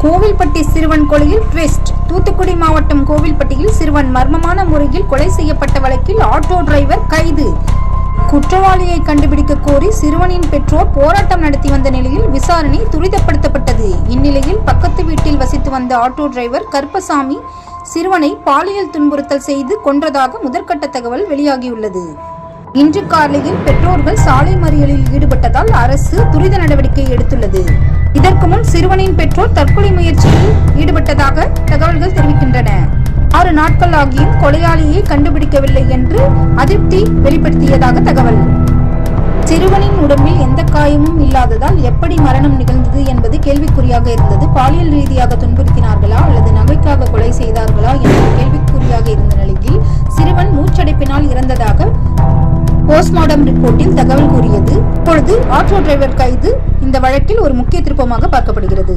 கோவில்பட்டி சிறுவன் கொலையில் ட்விஸ்ட். தூத்துக்குடி மாவட்டம் கோவில்பட்டியில் சிறுவன் மர்மமான முறையில் கொலை செய்யப்பட்ட வழக்கில் ஆட்டோ டிரைவர் கைது. குற்றவாளியை கண்டுபிடிக்க கோரி சிறுவனின் பெற்றோர் போராட்டம் நடத்தி வந்த நிலையில் விசாரணை துரிதப்படுத்தப்பட்டது. இந்நிலையில் பக்கத்து வீட்டில் வசித்து வந்த ஆட்டோ டிரைவர் கருப்பசாமி சிறுவனை பாலியல் துன்புறுத்தல் செய்து கொன்றதாக முதற்கட்ட தகவல் வெளியாகியுள்ளது. இன்று காலையில் பெற்றோர்கள் சாலை மறியலில் ஈடுபட்டதால் அரசு துரித நடவடிக்கை எடுத்துள்ளது. இதற்கு முன் சிறுவனின் பெற்றோர் தற்கொலை முயற்சியில் ஈடுபட்டதாக தகவல்கள் தெரிவிக்கின்றன. 6 நாட்கள் ஆகியும் கொலையாளியை கண்டுபிடிக்கவில்லை என்று அதிருப்தி வெளிப்படுத்தியதாக தகவல். சிறுவனின் உடம்பில் எந்த காயமும் இல்லாததால் எப்படி மரணம் நிகழ்ந்தது என்பது கேள்விக்குறியாக இருந்தது. பாலியல் ரீதியாக துன்புறுத்தினார்களா அல்லது நகைக்காக கொலை செய்தார்களா என்பது கேள்விக்குறியாக இருந்த நிலையில் சிறுவன் மூச்சடைப்பினால் இறந்ததாக போஸ்ட்மார்டம் ரிப்போர்ட்டில் தகவல் கூறியது. இப்பொழுது ஆட்டோ டிரைவர் கைது இந்த வழக்கில் ஒரு முக்கிய திருப்பமாக பார்க்கப்படுகிறது.